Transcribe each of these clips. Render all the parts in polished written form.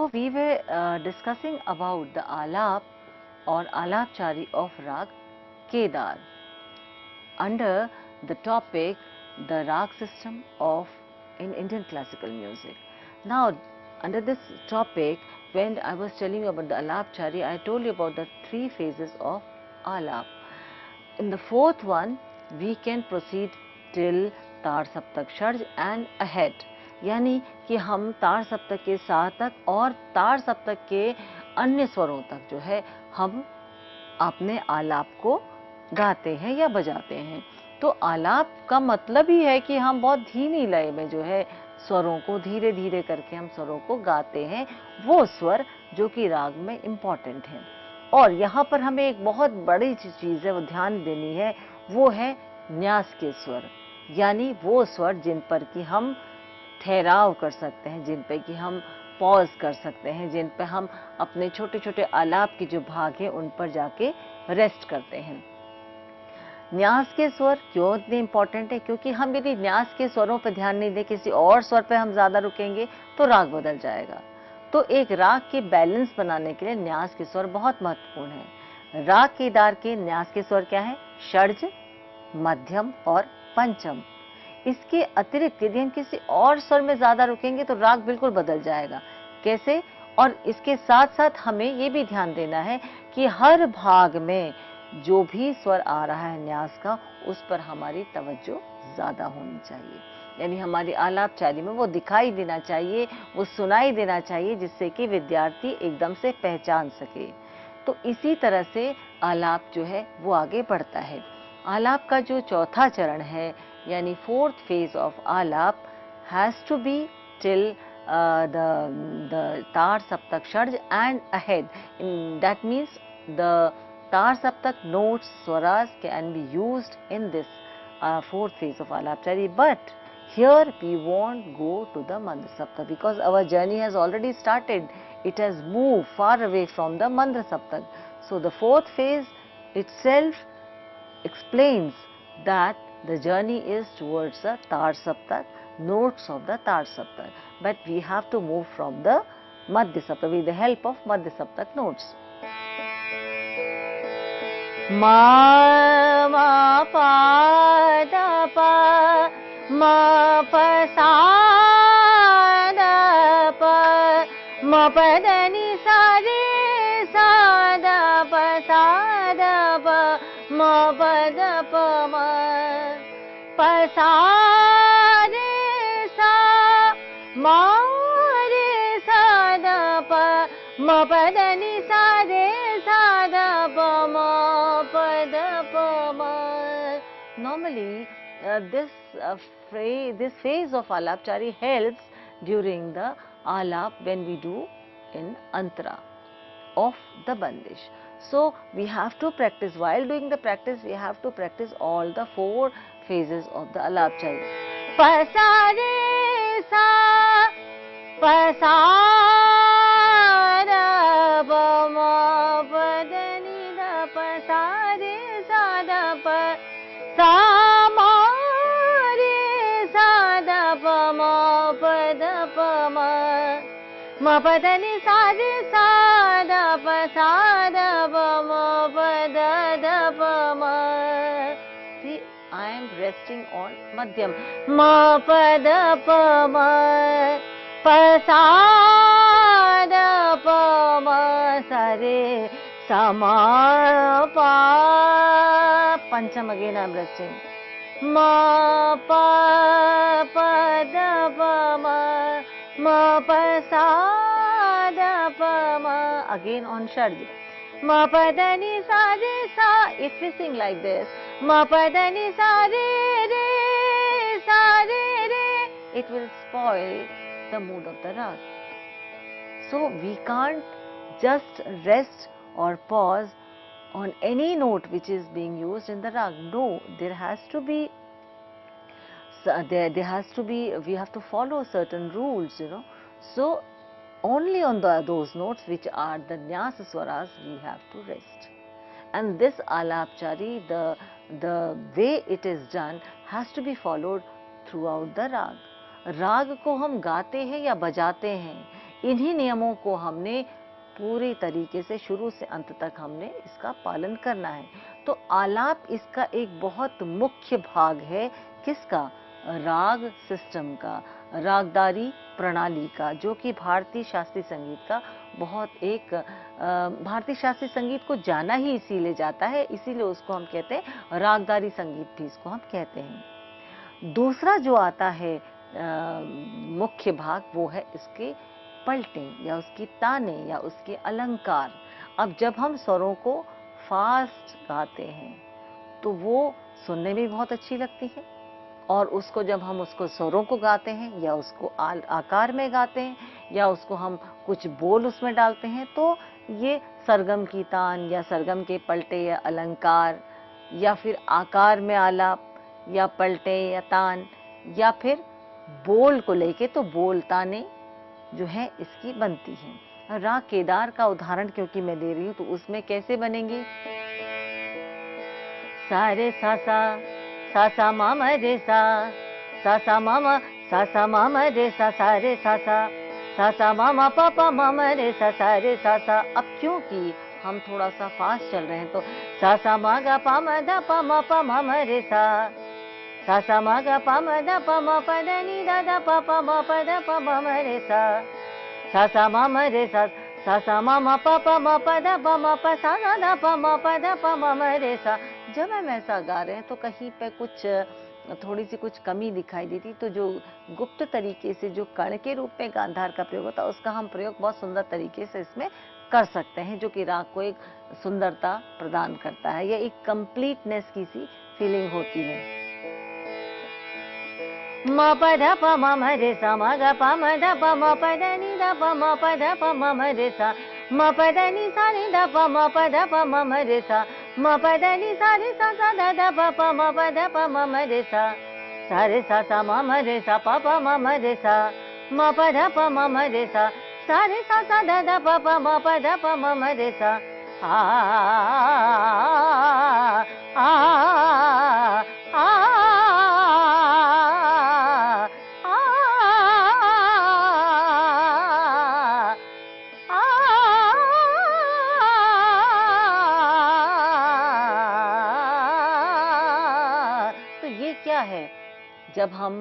So we were discussing about the alap or alapchari of rag Kedar under the topic the rag system of in Indian classical music. Now under this topic, when I was telling you about the alapchari, I told you about the three phases of alap. In the fourth one we can proceed till तार सप्तक षड्ज and ahead, यानी कि हम तार सप्तक के साथ तक और तार सप्तक के अन्य स्वरों तक जो है हम अपने आलाप को गाते हैं या बजाते हैं। तो आलाप का मतलब ही है कि हम बहुत धीमी लय में जो है स्वरों को धीरे धीरे करके हम स्वरों को गाते हैं, वो स्वर जो कि राग में इम्पॉर्टेंट है। और यहाँ पर हमें एक बहुत बड़ी चीज़ है वो ध्यान देनी है, वो है न्यास के स्वर, यानी वो स्वर जिन पर कि हम ठहराव कर सकते हैं, जिन पर कि हम पॉज कर सकते हैं, जिन पर हम अपने छोटे छोटे आलाप के जो भाग हैं उन पर जाके रेस्ट करते हैं। न्यास के स्वर क्यों इतने इम्पोर्टेंट है? क्योंकि हम यदि न्यास के स्वरों पर ध्यान नहीं दें, किसी और स्वर पर हम ज़्यादा रुकेंगे तो राग बदल जाएगा। तो एक राग के बैलेंस बनाने के लिए न्यास के स्वर बहुत महत्वपूर्ण है। राग केदार के न्यास के स्वर क्या है? षड्ज, मध्यम और पंचम। इसके अतिरिक्त यदि हम किसी और स्वर में ज्यादा रुकेंगे तो राग बिल्कुल बदल जाएगा। कैसे? और इसके साथ साथ हमें ये भी ध्यान देना है कि हर भाग में जो भी स्वर आ रहा है न्यास का, उस पर हमारी तवज्जो ज्यादा होनी चाहिए, यानी हमारी आलापचारी में वो दिखाई देना चाहिए, वो सुनाई देना चाहिए, जिससे कि विद्यार्थी एकदम से पहचान सके। तो इसी तरह से आलाप जो है वो आगे बढ़ता है। आलाप का जो चौथा चरण है, यानी फोर्थ फेज ऑफ आलाप, has to be till the tar saptak sharj and ahead. That means the tar saptak notes, swaras can be used in this fourth phase of alapchari, but here we won't go to the mandra saptak because our journey has already started. It has moved far away from the mandra saptak. So the fourth phase itself explains that the journey is towards the tar saptak, notes of the tar saptak, but we have to move from the madhya saptak with the help of madhya saptak notes. Ma ma pa da pa, ma pa sa da pa, ma pa da ni sa re sa da pa sa da pa, ma pa da pa ma pa sa re sa ma re sa da pa, ma pa da ni sa re sa da pa ma pa da pa ma. Normally this phase of alapchari helps during the alap when we do in antara of the bandish. So we have to practice. While doing the practice, we have to practice all the four phases of the alapchari. Pa sa re sa, pa sa da pa ma pa da ni da pa sa re sa da pa sa ma re sa da pa ma pa da pa ma pa da ni sa re sa da pa sa da pa ma pa da pa ma. See, I am resting on madhyam. Ma pa da pa ma, pa sa da pa ma sa re sa ma pa. Pancham again I am resting. Ma pa pa da pa ma, ma pa sa da pa ma. Again on sharj. Ma pa da ni sa re sa. If we sing like this, ma pa da ni sa re re sa re re, it will spoil the mood of the rag. So we can't just rest or pause on any note which is being used in the rag. No, there has to be we have to follow certain rules, you know. So only on those notes which are the nyas swaras we have to rest. And this alapchari, the way it is done has to be followed throughout the rag. राग को हम गाते हैं या बजाते हैं, इन्हीं नियमों को हमने पूरी तरीके से शुरू से अंत तक हमने इसका पालन करना है। तो आलाप इसका एक बहुत मुख्य भाग है, किसका? राग सिस्टम का, रागदारी प्रणाली का, जो कि भारतीय शास्त्रीय संगीत का बहुत एक भारतीय शास्त्रीय संगीत को जाना ही इसीलिए जाता है, इसीलिए उसको हम कहते हैं रागदारी संगीत भी इसको हम कहते हैं। दूसरा जो आता है मुख्य भाग, वो है इसके पलटे या उसकी ताने या उसके अलंकार। अब जब हम स्वरों को फास्ट गाते हैं तो वो सुनने में बहुत अच्छी लगती है, और उसको जब हम उसको स्वरों को गाते हैं या उसको आकार में गाते हैं या उसको हम कुछ बोल उसमें डालते हैं, तो ये सरगम की तान या सरगम के पलटे या अलंकार या फिर आकार में आलाप या पलटे या तान या फिर बोल को लेके तो बोल ताने जो है इसकी बनती है। राग केदार का उदाहरण क्योंकि मैं दे रही हूँ, तो उसमें कैसे बनेंगे? सा रे सा सा मा म रे सा मा म रे सा रे सा मा म प प म म रे सा रे सा। अब क्योंकि हम थोड़ा सा फास्ट चल रहे हैं तो सा मा गा पा म द प म रे सा मा गा पा म द प म प द नि द द प प म प द प म म रे सा मा म रे सा मा म प प म प द प म प सा ग द प म प द प म म रे सा। जब हम ऐसा गा रहे हैं तो कहीं पे कुछ थोड़ी सी कुछ कमी दिखाई देती, तो जो गुप्त तरीके से जो कण के रूप में गांधार का प्रयोग होता है, उसका हम प्रयोग बहुत सुंदर तरीके से इसमें कर सकते हैं, जो कि राग को एक सुंदरता प्रदान करता है या एक कंप्लीटनेस की सी फीलिंग होती है। म प ध प म म रे सा म ग प म ध प म प द नि द प म प ध प म म रे सा म प द नि सा नि द प म प ध प म म रे सा म प द नि सा रे सा सा द द प प म प ध प म म रे सा रे सा म म रे सा प प म म रे सा म प ध प म म रे सा रे सा सा द द प प म प ध प म म रे सा आ आ आ जब हम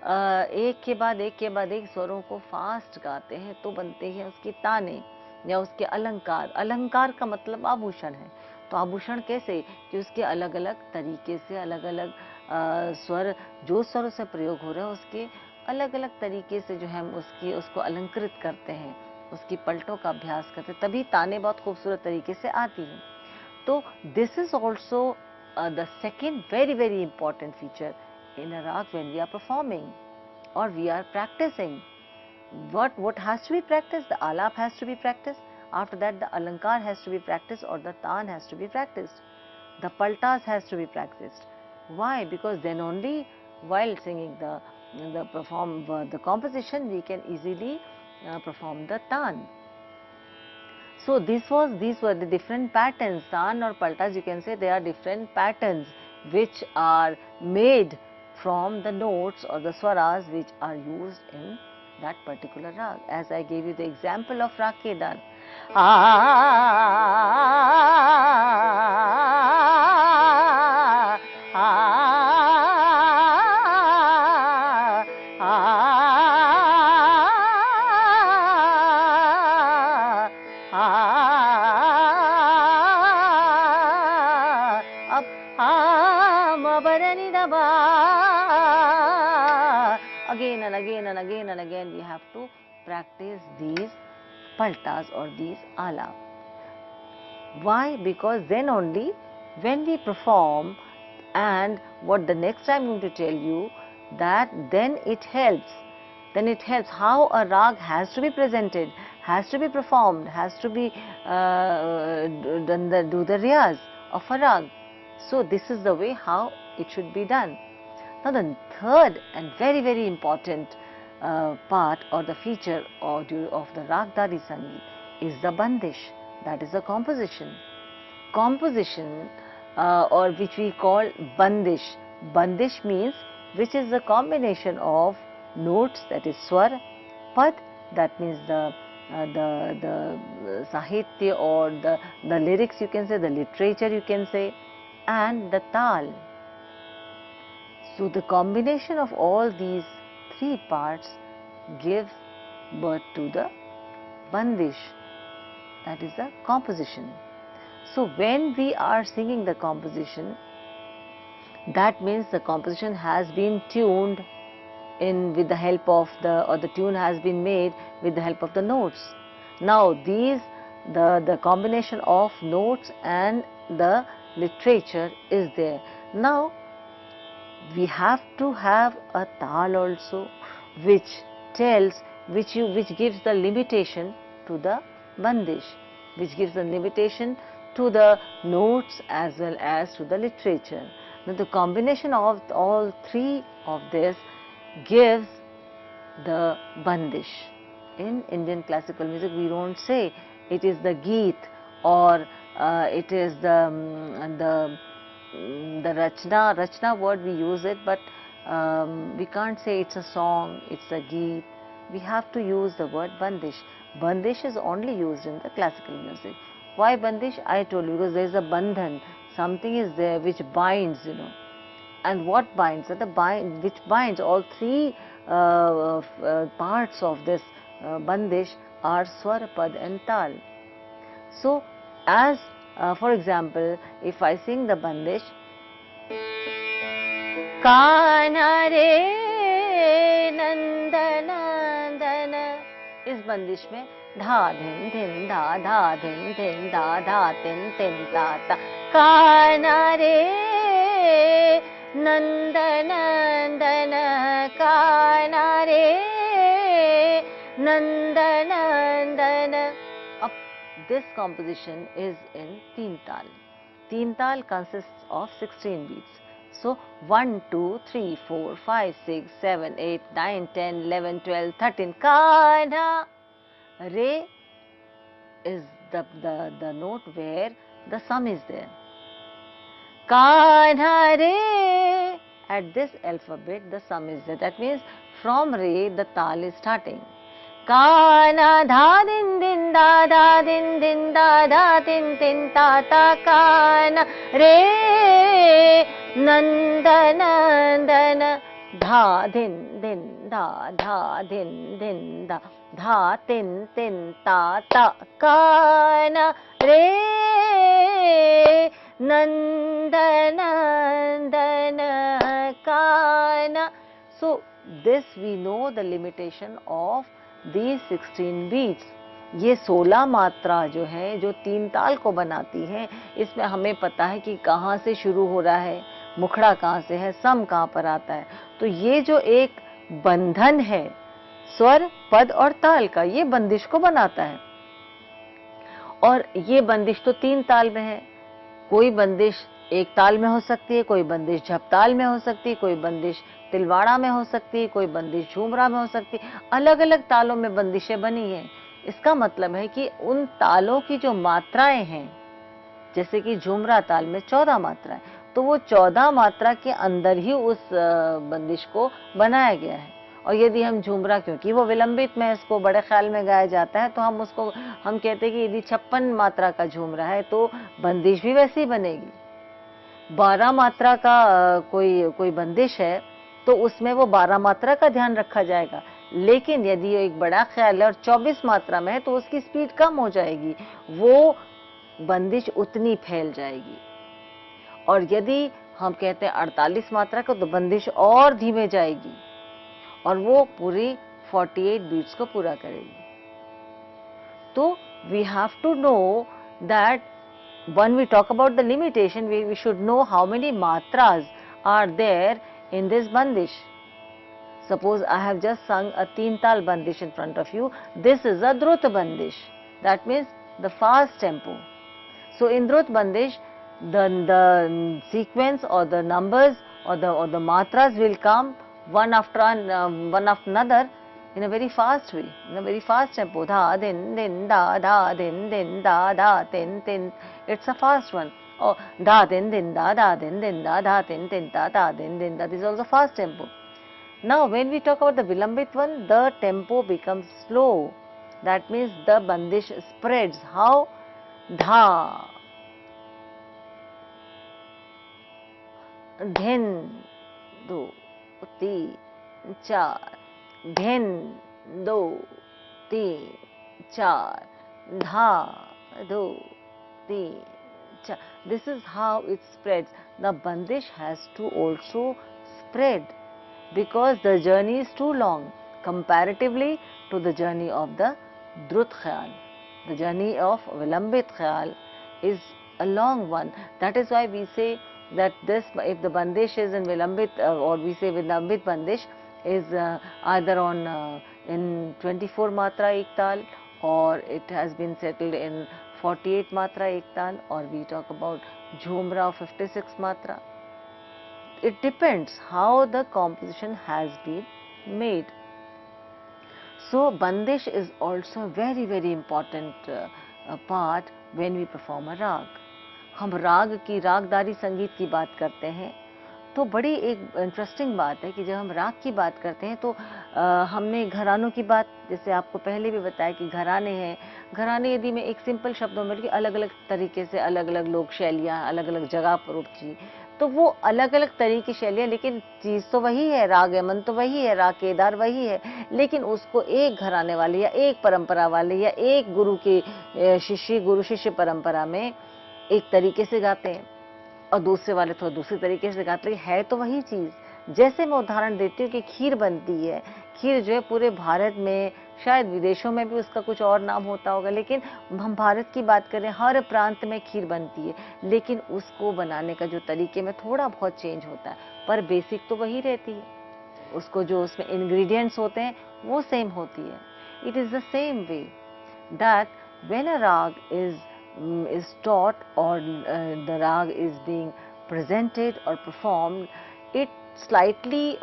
एक के बाद एक स्वरों को फास्ट गाते हैं तो बनते हैं उसके ताने या उसके अलंकार। अलंकार का मतलब आभूषण है। तो आभूषण कैसे? कि उसके अलग अलग तरीके से अलग अलग स्वर, जो स्वरों से प्रयोग हो रहे हैं उसके अलग अलग तरीके से जो है हम उसको अलंकृत करते हैं, उसकी पलटों का अभ्यास करते हैं, तभी ताने बहुत खूबसूरत तरीके से आती हैं। तो this is also the second very important feature in a rag when we are performing or we are practicing. What has to be practiced? The alap has to be practiced. After that the alankar has to be practiced or the taan has to be practiced. The paltas has to be practiced. Why? Because then only while singing the composition we can easily perform the taan. So these were the different patterns. Taan or paltas, you can say they are different patterns which are made from the notes or the swaras which are used in that particular rag. As I gave you the example of Rag Kedar. Again and again we have to practice these paltas or these alap. Why? Because then only when we perform, and what the next time I'm going to tell you, that then it helps. Then it helps how a rag has to be presented, has to be performed, has to be do the riyaz of a rag. So this is the way how it should be done. Now the third and very important part or the feature of the Ragdari Sangeet is the bandish, that is the composition. Composition or which we call bandish. Bandish means which is the combination of notes, that is swar, pad, that means the the sahitya or the lyrics you can say, the literature you can say, and the tal. So the combination of all these three parts gives birth to the bandish, that is the composition. So when we are singing the composition, that means the composition has been tuned in with the help of the tune has been made with the help of the notes. Now the combination of notes and the literature is there. Now we have to have a tal also, which gives the limitation to the bandish, which gives the limitation to the notes as well as to the literature. Now the combination of all three of this gives the bandish. In Indian classical music, we don't say it is the geet or it is the rachna word we use it, but we can't say it's a song, it's a geet. We have to use the word bandish. Bandish is only used in the classical music. Why bandish? I told you, because there is a bandhan, something is there which binds, and what binds? Which binds all three parts of this bandish are swar, pad and tal. So as for example, if I sing the bandish, Kana re nandana, इस बंदिश में धा धिन धिन धा धा धिन धिन धा धा तिन तिन ता ता, काना रे नंदनंदन, काना रे Nandanandan. This composition is in teen tal. Teen tal consists of 16 beats. So 1, 2, 3, 4, 5, 6, 7, 8, 9, 10, 11, 12, 13. Kana. Re is the note where the sum is there. Kana re. At this alphabet the sum is there. That means from re the tal is starting. Kana dha din din da da din din da da din din ta ta, kana re nandana, dha din din da dha din din da dha tin tin ta ta, kana re nandana, kana. So this we know the limitation of these 16 beats. ये 16 मात्रा जो है, जो तीन ताल को बनाती हैं, इसमें हमें पता है कि कहाँ से शुरू हो रहा है, मुखड़ा कहाँ से है, सम कहाँ पर आता है. तो ये जो एक बंधन है स्वर, पद और ताल का, ये बंदिश को बनाता है. और ये बंदिश तो तीन ताल में है. कोई बंदिश एक ताल में हो सकती है, कोई बंदिश झपताल में हो सकती है, कोई बंदिश तिलवाड़ा में हो सकती है, कोई बंदिश झूमरा में हो सकती है. अलग अलग तालों में बंदिशें बनी हैं. इसका मतलब है कि उन तालों की जो मात्राएं हैं, जैसे कि झूमरा ताल में 14 मात्राएं, तो वो 14 मात्रा के अंदर ही उस बंदिश को बनाया गया है. और यदि हम झूमरा, क्योंकि वो विलंबित में इसको बड़े ख्याल में गाया जाता है, तो हम कहते हैं कि यदि 56 मात्रा का झूमरा है तो बंदिश भी वैसी बनेगी. 12 मात्रा का कोई बंदिश है तो उसमें वो 12 मात्रा का ध्यान रखा जाएगा. लेकिन यदि एक बड़ा ख्याल है और 24 मात्रा में है तो उसकी स्पीड कम हो जाएगी, वो बंदिश उतनी फैल जाएगी. और यदि हम कहते हैं 48 मात्रा का, तो बंदिश और धीमे जाएगी और वो पूरी 48 बीट्स को पूरा करेगी. तो we have to know that when we talk about the limitation, we should know how many matras are there in this bandish. Suppose I have just sung a teen tal bandish in front of you. This is a drut bandish. That means the fast tempo. So in drut bandish, the sequence or the numbers or the matras will come one after another in a very fast way, in a very fast tempo. Dha din din da dha din din da dha tin tin. It's a fast one. Or dha din din da dha din din da dha tin tin da dha din din da. This is also fast tempo. Now when we talk about the vilambit one, the tempo becomes slow. that means the bandish spreads. How? Dha, dhin, do, ti, char, dhin, do, ti, char, dha, do, ti, char. This is how it spreads. The bandish has to also spread, because the journey is too long comparatively to the journey of the Drut Khayal. The journey of Vilambit Khayal is a long one. That is why we say that this, if the bandish is in Vilambit, or we say Vilambit bandish is either on in 24 matra ek tal, or it has been settled in 48 matra ek tal, or we talk about Jhumra of 56 matra. It depends how the composition has been made. So bandish is also very very important part when we perform a rag. हम राग की, रागदारी संगीत की बात करते हैं तो बड़ी एक इंटरेस्टिंग बात है कि जब हम राग की बात करते हैं तो हमने घरानों की बात, जैसे आपको पहले भी बताया कि घराने हैं, घराने यदि मैं एक सिंपल शब्दों में अलग अलग तरीके से अलग अलग लोक शैलियाँ अलग अलग जगह पर उपजी, तो वो अलग अलग तरह की शैलियाँ, लेकिन चीज़ तो वही है, राग यमन तो वही है, राग केदार वही है, लेकिन उसको एक घराने वाले या एक परंपरा वाले या एक गुरु के शिष्य गुरु शिष्य परंपरा में एक तरीके से गाते हैं और दूसरे वाले थोड़ा दूसरे तरीके से गाते हैं, तो वही चीज़। जैसे मैं उदाहरण देती हूँ कि खीर बनती है, खीर जो है पूरे भारत में, शायद विदेशों में भी उसका कुछ और नाम होता होगा, लेकिन हम भारत की बात करें, हर प्रांत में खीर बनती है, लेकिन उसको बनाने का जो तरीके में थोड़ा बहुत चेंज होता है, पर बेसिक तो वही रहती है। उसको जो उसमें इंग्रेडिएंट्स होते हैं वो सेम होती है। It is the same way that when a राग is taught or the rag is being presented or performed, it slightly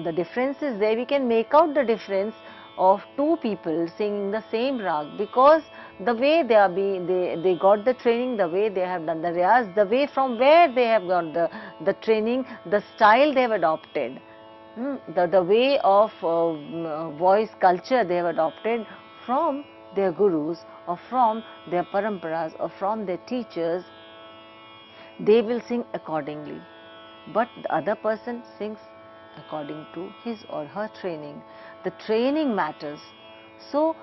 the difference is there. We can make out the difference of two people singing the same rag, because the way they are they got the training, the way they have done the riyaz, the way from where they have got the training, the style they have adopted, the way of voice culture they have adopted from their gurus or from their paramparas or from their teachers, they will sing accordingly. But the other person sings according to his or her training. The training matters. So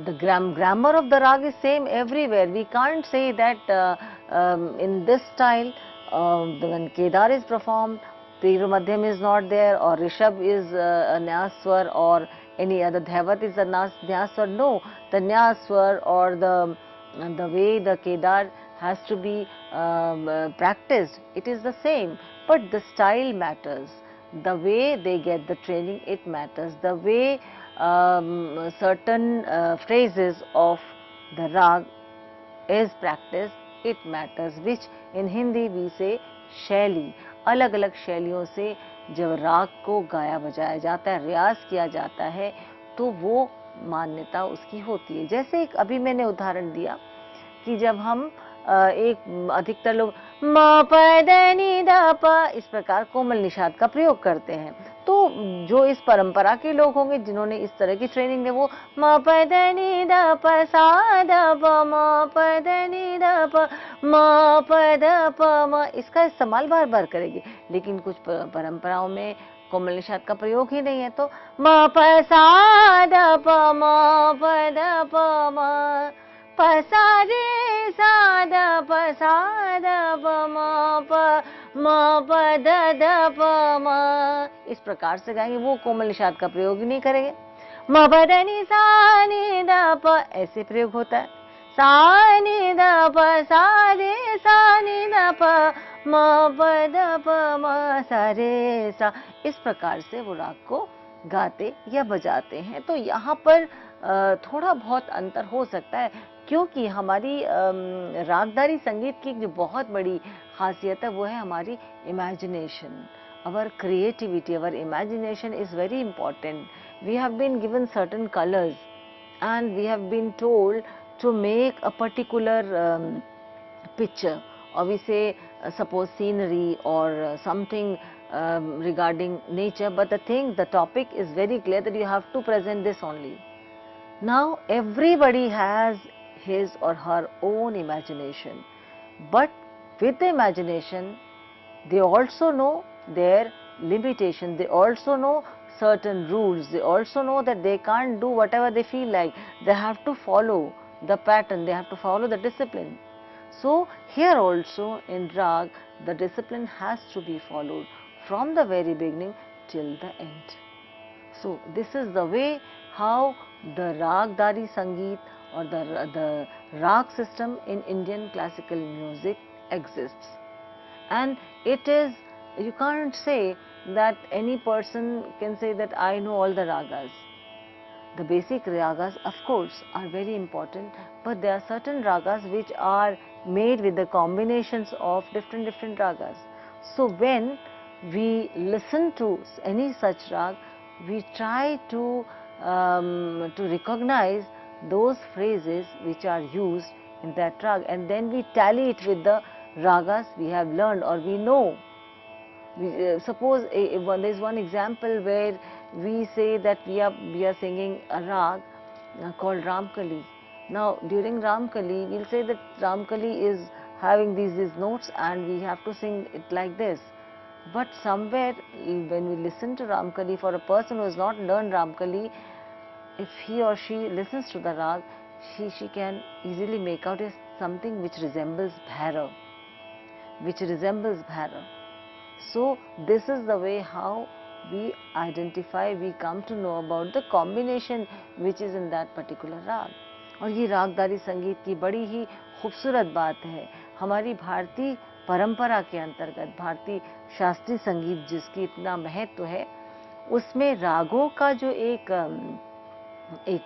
the grammar of the rag is same everywhere. We can't say that in this style when Kedar is performed, Tirur Madhyam is not there, or Rishabh is a Nyaswar, or any other Dhaivat is a Nyaswar. No, the Nyaswar or the way the Kedar has to be practiced, it is the same, but the style matters. The way they get the training, it matters. The way certain phrases of the rag is practiced, it matters, which in Hindi we say शैली। अलग अलग शैलियों से जब राग को गाया बजाया जाता है, रियाज किया जाता है, तो वो मान्यता उसकी होती है। जैसे एक अभी मैंने उदाहरण दिया कि जब हम एक अधिकतर लोग म प द नि द प इस प्रकार कोमल निषाद का प्रयोग करते हैं, तो जो इस परंपरा के लोग होंगे जिन्होंने इस तरह की ट्रेनिंग दी, वो म प द नि द प सा द प म प द नि द प म प द प म इसका इस्तेमाल बार बार करेंगे। लेकिन कुछ परंपराओं में कोमल निषाद का प्रयोग ही नहीं है, तो म प सा द प म प द प म प सा रे सा द प सा द प म प द द प म इस प्रकार से गाएंगे, वो कोमल निषाद का प्रयोग नहीं करेंगे। म प द नि सा नि द प ऐसे प्रयोग होता है, सा नि द प सा रे सा नि द प म प द प म सा रे सा, इस प्रकार से वो राग को गाते या बजाते हैं। तो यहाँ पर थोड़ा बहुत अंतर हो सकता है, क्योंकि हमारी रागदारी संगीत की जो बहुत बड़ी खासियत है वो है हमारी imagination, our creativity, our imagination is very important. We have been given certain colors and we have been told to make a particular picture, or we say suppose scenery or something regarding nature, but the topic is very clear that you have to present this only. Now everybody has his or her own imagination, but with the imagination they also know their limitation, they also know certain rules, they also know that they can't do whatever they feel like, they have to follow the pattern, they have to follow the discipline. So here also in rag the discipline has to be followed from the very beginning till the end. So this is the way how the Ragdari Sangeet or the rag system in Indian classical music exists. And it is, you can't say that any person can say that I know all the ragas. The basic ragas of course are very important, but there are certain ragas which are made with the combinations of different ragas. So when we listen to any such rag, we try to recognize those phrases which are used in that rag, and then we tally it with the ragas we have learned or we know. Suppose there is one example where we say that we are singing a rag called Ramkali. Now during Ramkali we'll say that Ramkali is having these notes and we have to sing it like this. But somewhere when we listen to Ramkali, for a person who has not learned Ramkali, if he or she listens to the rag, she can easily make out something which resembles Bhairav, So this is the way how we identify, we come to know about the combination which is in that particular rag. और ये रागदारी संगीत की बड़ी ही खूबसूरत बात है. हमारी भारतीय परंपरा के अंतर्गत भारतीय शास्त्रीय संगीत जिसकी इतना महत्व है, उसमें रागों का जो एक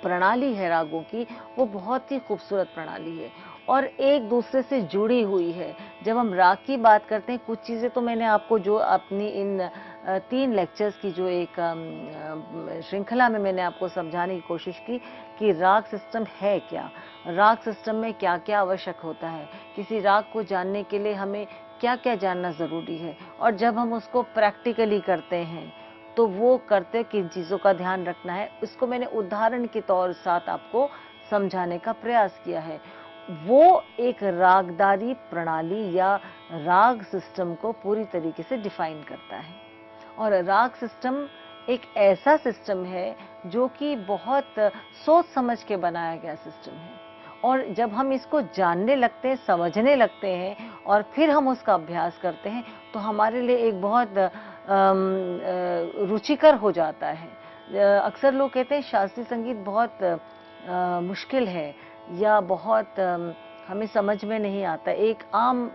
प्रणाली है रागों की, वो बहुत ही खूबसूरत प्रणाली है और एक दूसरे से जुड़ी हुई है. जब हम राग की बात करते हैं, कुछ चीज़ें तो मैंने आपको जो अपनी इन 3 लेक्चर्स की जो एक श्रृंखला में मैंने आपको समझाने की कोशिश की कि राग सिस्टम है क्या, राग सिस्टम में क्या क्या आवश्यक होता है, किसी राग को जानने के लिए हमें क्या क्या जानना ज़रूरी है, और जब हम उसको प्रैक्टिकली करते हैं तो वो करते किन चीज़ों का ध्यान रखना है, उसको मैंने उदाहरण के तौर साथ आपको समझाने का प्रयास किया है. वो एक रागदारी प्रणाली या राग सिस्टम को पूरी तरीके से डिफाइन करता है. और राग सिस्टम एक ऐसा सिस्टम है जो कि बहुत सोच समझ के बनाया गया सिस्टम है, और जब हम इसको जानने लगते हैं, समझने लगते हैं और फिर हम उसका अभ्यास करते हैं तो हमारे लिए एक बहुत रुचिकर हो जाता है. अक्सर लोग कहते हैं शास्त्रीय संगीत बहुत मुश्किल है या बहुत हमें समझ में नहीं आता. एक आम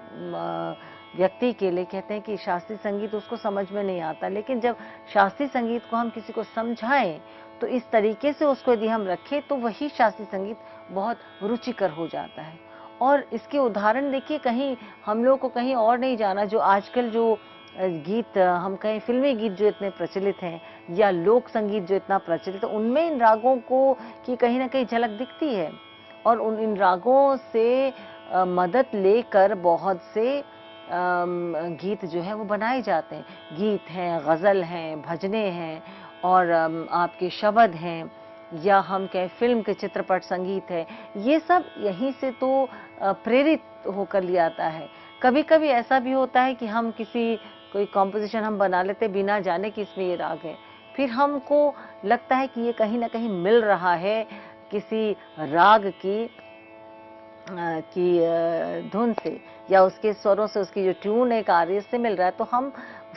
व्यक्ति के लिए कहते हैं कि शास्त्रीय संगीत उसको समझ में नहीं आता, लेकिन जब शास्त्रीय संगीत को हम किसी को समझाएं तो इस तरीके से उसको यदि हम रखें तो वही शास्त्रीय संगीत बहुत रुचिकर हो जाता है. और इसके उदाहरण देखिए, कहीं हम लोग को कहीं और नहीं जाना. जो आजकल जो गीत हम कहें फिल्मी गीत जो इतने प्रचलित हैं या लोक संगीत जो इतना प्रचलित है, उनमें इन रागों को की कहीं ना कहीं झलक दिखती है और इन रागों से मदद लेकर बहुत से गीत जो है वो बनाए जाते हैं. गीत हैं, गज़ल हैं, भजने हैं और आपके शब्द हैं, या हम कहें फिल्म के चित्रपट संगीत है. ये सब यहीं से तो प्रेरित होकर लिया आता है. कभी कभी ऐसा भी होता है कि हम कोई कॉम्पोजिशन हम बना लेते बिना जाने कि इसमें ये राग है, फिर हमको लगता है कि ये कहीं ना कहीं मिल रहा है किसी राग की धुन से या उसके स्वरों से, उसकी जो ट्यून एक आ रही है इससे मिल रहा है, तो हम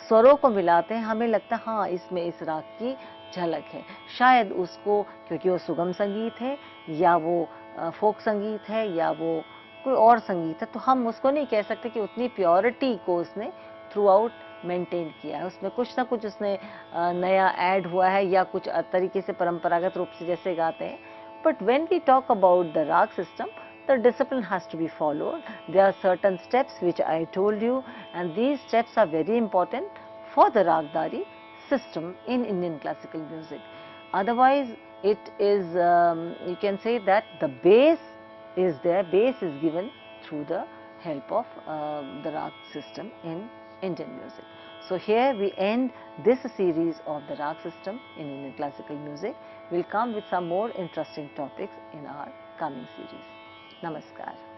स्वरों को मिलाते हैं, हमें लगता है हाँ इसमें इस राग की झलक है. शायद उसको क्योंकि वो सुगम संगीत है या वो फोक संगीत है या वो कोई और संगीत है, तो हम उसको नहीं कह सकते कि उतनी प्योरिटी को उसने थ्रू आउट मेंटेन किया है. उसमें कुछ ना कुछ उसने नया ऐड हुआ है या कुछ तरीके से परंपरागत रूप से जैसे गाते हैं. But when we talk about the raga system, the discipline has to be followed. There are certain steps which I told you, and these steps are very important for the Ragdari system in Indian classical music. Otherwise, it is, you can say that the base is there, base is given through the help of the Rag system in Indian music. So here we end this series of the Rag system in Indian classical music. We'll come with some more interesting topics in our coming series. Namaskar.